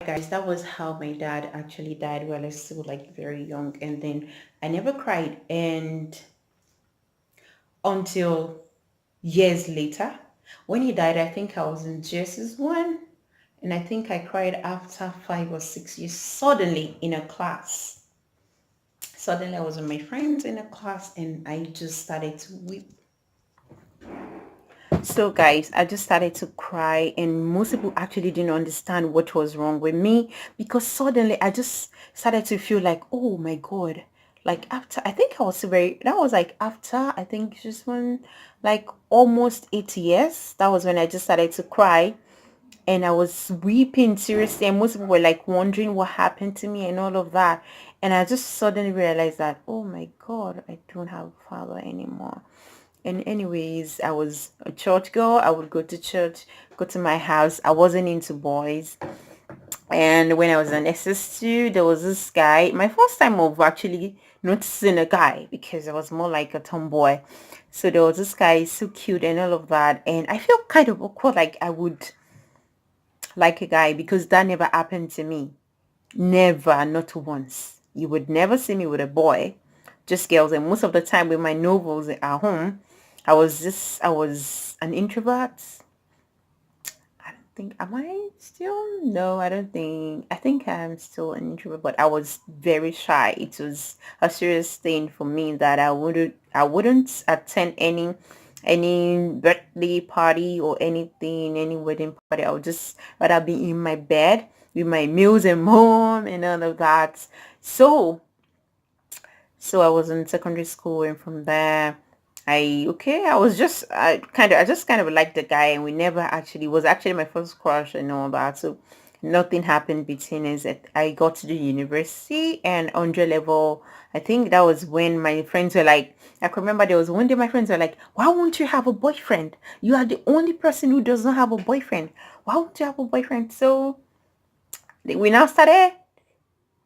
guys, that was how my dad actually died while I was still like very young. And then I never cried. And until years later, when he died, I think I was in JS1. And I think I cried after 5 or 6 years, suddenly in a class. Suddenly I was with my friends in a class and I just started to weep. So guys, I just started to cry and most people actually didn't understand what was wrong with me because suddenly I just started to feel like, oh my God, like after, I think I was very, that was like after, I think just when like almost 8 years, that was when I just started to cry and I was weeping seriously and most people were like wondering what happened to me and all of that. And I just suddenly realized that, oh my God, I don't have a father anymore. And anyways, I was a church girl. I would go to church, go to my house. I wasn't into boys. And when I was in SS2, there was this guy. My first time of actually noticing a guy because I was more like a tomboy. So there was this guy, so cute and all of that. And I felt kind of awkward, like I would like a guy because that never happened to me. Never, not once. You would never see me with a boy, just girls. And most of the time with my novels at home, I was an introvert. I don't think, am I still? No, I don't think, I think I'm still an introvert, but I was very shy. It was a serious thing for me that I wouldn't attend any birthday party or anything, any wedding party. I would just rather be in my bed with my meals and mom and all of that. So so I was in secondary school and from there I was just I just kind of liked the guy and we never actually was actually my first crush and all that. So nothing happened between us. I got to the university and 100 level. I think that was when my friends were like, I can remember there was one day my friends were like, why won't you have a boyfriend? You are the only person who does not have a boyfriend. Why won't you have a boyfriend? So we now started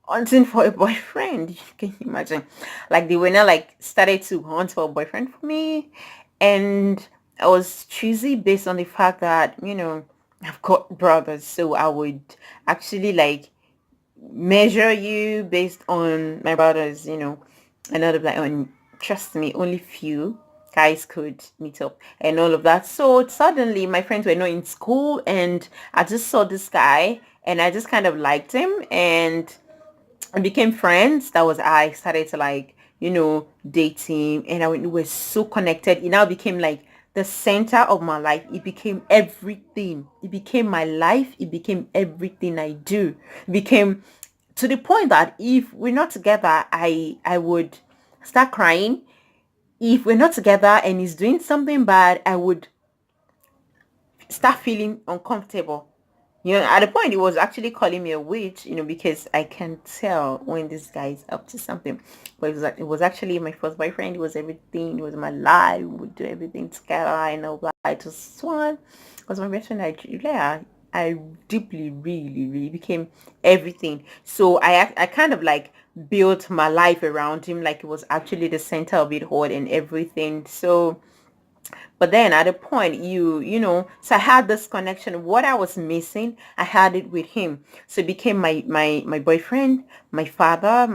hunting for a boyfriend. Can you imagine? Like the winner like started to hunt for a boyfriend for me. And I was choosy based on the fact that, I've got brothers. So I would actually like measure you based on my brothers, and all of that. And trust me, only few guys could meet up and all of that. So suddenly my friends were not in school and I just saw this guy and I just kind of liked him and and became friends. That was I started to like, date him and we were so connected. It now became like the center of my life. It became everything. It became my life. It became everything I do. It became to the point that if we're not together, I would start crying. If we're not together and he's doing something bad, I would start feeling uncomfortable. At the point, he was actually calling me a witch, because I can tell when this guy is up to something. But it was actually my first boyfriend. It was everything. It was my life. We would do everything together. I know, but I just one was my best friend. I deeply, really, really became everything. So I kind of like built my life around him, like it was actually the center of it all and everything. So but then at a point so I had this connection. What I was missing, I had it with him. So it became my boyfriend, my father,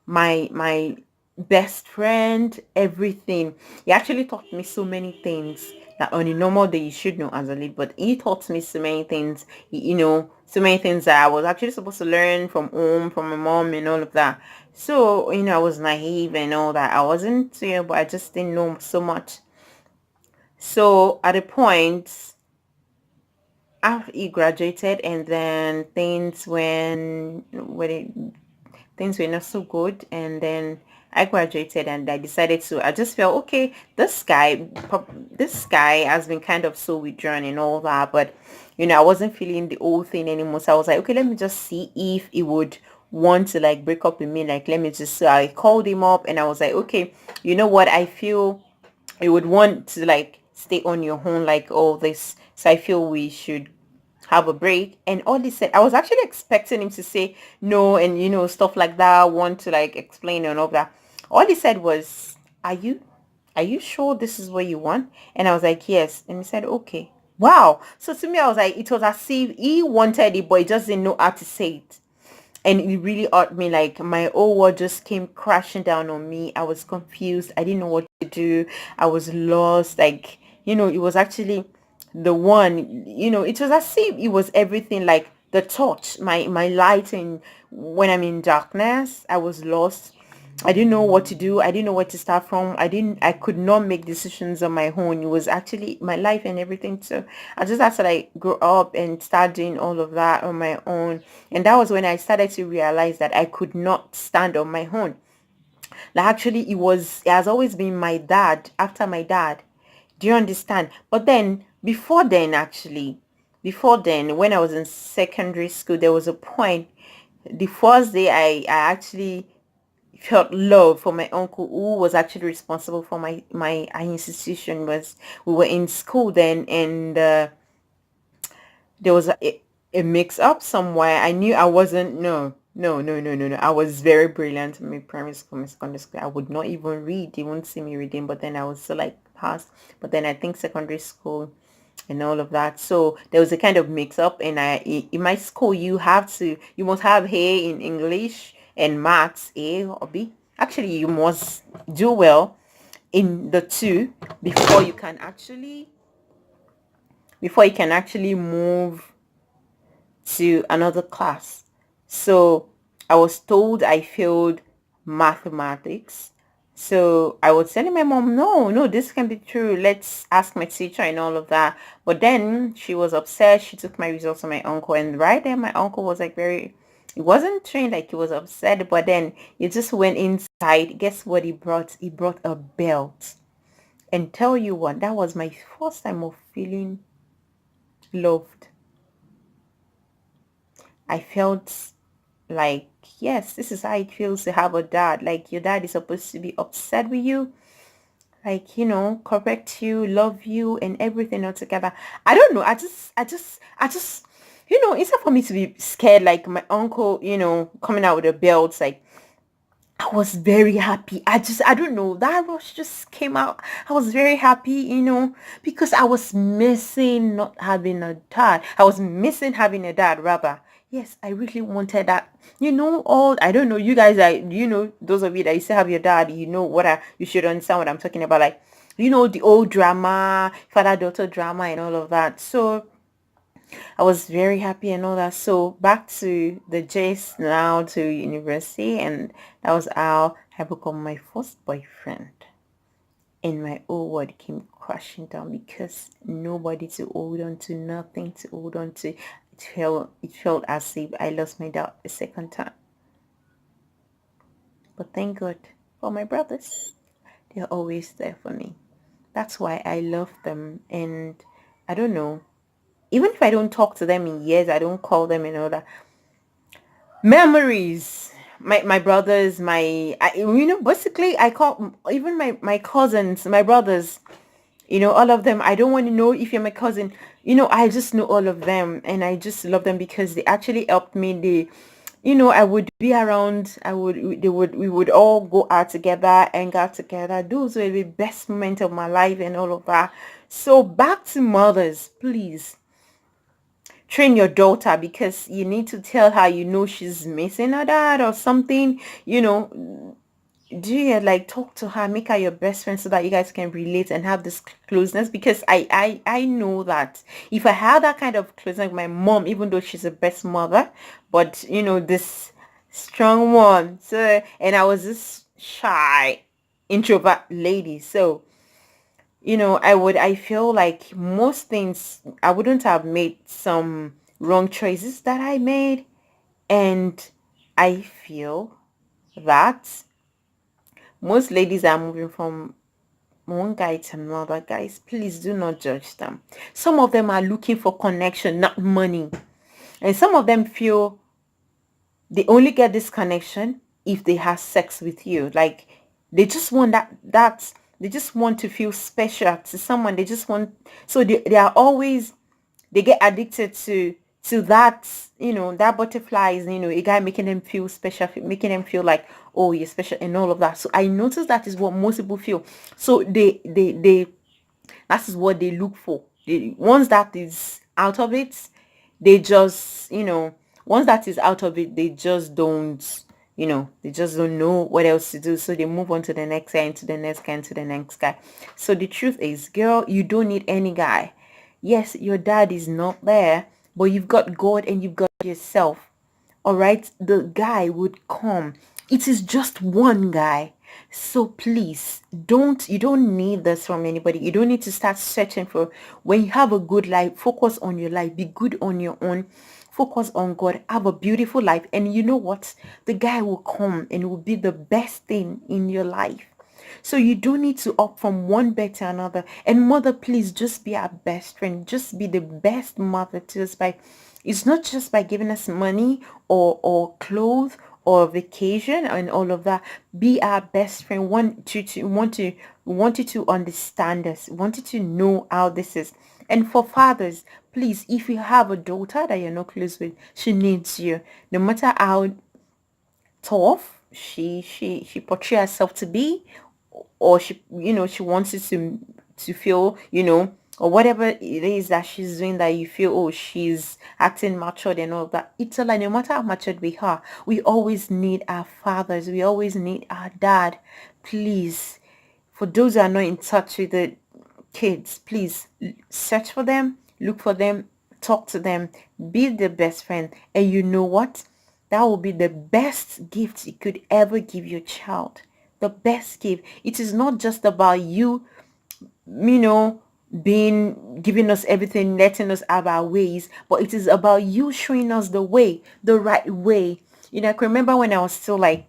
my best friend, everything. He actually taught me so many things that on a normal day you should know as a lead, but he taught me so many things, so many things that I was actually supposed to learn from home, from my mom and all of that. So, I was naive and all that. I wasn't, but I just didn't know so much. So at a point, after he graduated, and then things were not so good, and then I graduated, and I decided to. I just felt okay. This guy has been kind of so withdrawn and all that, but I wasn't feeling the whole thing anymore. So I was like, okay, let me just see if he would want to like break up with me. Like, let me just. So I called him up, and I was like, okay, you know what? I feel you would want to like stay on your own like all this, so I feel we should have a break. And all he said, I was actually expecting him to say no and stuff like that, want to like explain and all that. All he said was, are you sure this is what you want? And I was like, yes. And he said, okay, Wow. So to me, I was like, it was as if he wanted it, but he just didn't know how to say it. And it really hurt me. Like my whole world just came crashing down on me. I was confused. I didn't know what to do. I was lost. Like, it was actually the one, it was as if it was everything, like the torch, my light. And when I'm in darkness, I was lost. I didn't know what to do. I didn't know where to start from. I could not make decisions on my own. It was actually my life and everything. So I just had to like grow up and start doing all of that on my own. And that was when I started to realize that I could not stand on my own. Like actually it has always been my dad after my dad. Do you understand? But then before then, when I was in secondary school, there was a point. The first day I actually felt love for my uncle, who was actually responsible for my institution. Was We were in school then, and there was a mix up somewhere. I knew I wasn't. No, no, no, no, no, no. I was very brilliant in my primary school, my secondary school. I would not even read. They wouldn't see me reading, but then I was still like pass. But then I think secondary school and all of that. So there was a kind of mix up, and in my school you must have A in English and maths, A or B. Actually, you must do well in the two before you can actually move to another class. So I was told I failed mathematics. So I was telling my mom, no, no, this can be true. Let's ask my teacher and all of that. But then she was upset. She took my results to my uncle. And right there, my uncle was like he wasn't trained, like he was upset. But then he just went inside. Guess what he brought? He brought a belt. And tell you what, that was my first time of feeling loved. I felt like, yes, this is how it feels to have a dad. Like your dad is supposed to be upset with you, like, correct you, love you, and everything all together. I don't know. I just, instead for me to be scared, like my uncle, coming out with a belt, like I was very happy. I don't know. That rush just came out. I was very happy, because I was missing not having a dad. I was missing having a dad, rather. Yes, I really wanted that. I don't know, you guys are, those of you that used to have your dad, you should understand what I'm talking about. Like, the old drama, father-daughter drama and all of that. So I was very happy and all that. So back to the J's now to university, and that was how I become my first boyfriend. And my whole world came crashing down because nobody to hold on to, nothing to hold on to. It felt as if I lost my dad a second time. But thank God for my brothers. They're always there for me. That's why I love them. And I don't know. Even if I don't talk to them in years, I don't call them and all that. Memories. My brothers, basically I call even my cousins, my brothers, all of them. I don't want to know if you're my cousin. I just know all of them, and I just love them because they actually helped me. I would be around. We would all go out together, hang out together. Those were the best moments of my life and all of that. So back to mothers, please train your daughter, because you need to tell her, she's missing her dad or something. Do you like talk to her, make her your best friend so that you guys can relate and have this closeness? Because I know that if I had that kind of closeness with my mom, even though she's the best mother, but this strong one, so, and I was this shy introvert lady. So I feel like most things I wouldn't have made some wrong choices that I made. And I feel that most ladies are moving from one guy to another. Guys, please do not judge them. Some of them are looking for connection, not money. And some of them feel they only get this connection if they have sex with you. Like they just want they just want to feel special to someone. They just want, so they are always, they get addicted to that, that butterflies, a guy making them feel special, making them feel like, oh, you're special and all of that. So I noticed that is what most people feel. So they that is what they look for. Once that is out of it, they just, once that is out of it, they just don't, they just don't know what else to do. So they move on to the next guy, and to the next guy, and to the next guy. So the truth is, girl, you don't need any guy. Yes, your dad is not there, but you've got God and you've got yourself. All right, the guy would come. It is just one guy. So please, you don't need this from anybody. You don't need to start searching for. When you have a good life, focus on your life, be good on your own, focus on God, have a beautiful life. And you know what, the guy will come and will be the best thing in your life. So you don't need to opt from one bed to another. And mother, please just be our best friend. Just be the best mother to us. By It's not just by giving us money or clothes or vacation and all of that. Be our best friend. Want you to understand us. Want you to know how this is. And for fathers, please, if you have a daughter that you're not close with, she needs you. No matter how tough she portray herself to be, or she wants you to feel, or whatever it is that she's doing that you feel, oh, she's acting matured and all that. It's a lie. No matter how matured we are, we always need our fathers, we always need our dad. Please, for those who are not in touch with the kids, please search for them, look for them, talk to them, be the best friend. And you know what, that will be the best gift you could ever give your child. The best gift. It is not just about you, being giving us everything, letting us have our ways, but it is about you showing us the way, the right way. I can remember when I was still like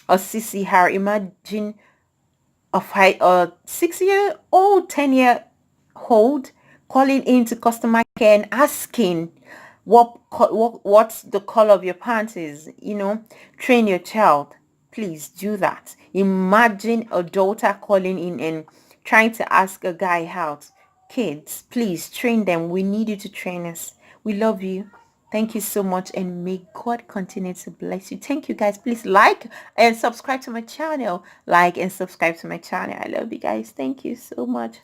a sissy hair. Imagine a 6 year old, 10-year-old calling into customer care and asking what's the color of your pants is. Train your child. Please do that. Imagine a daughter calling in and trying to ask a guy out. Kids, please train them. We need you to train us. We love you. Thank you so much, and may God continue to bless you. Thank you, guys. Please like and subscribe to my channel. Like and subscribe to my channel. I love you guys. Thank you so much.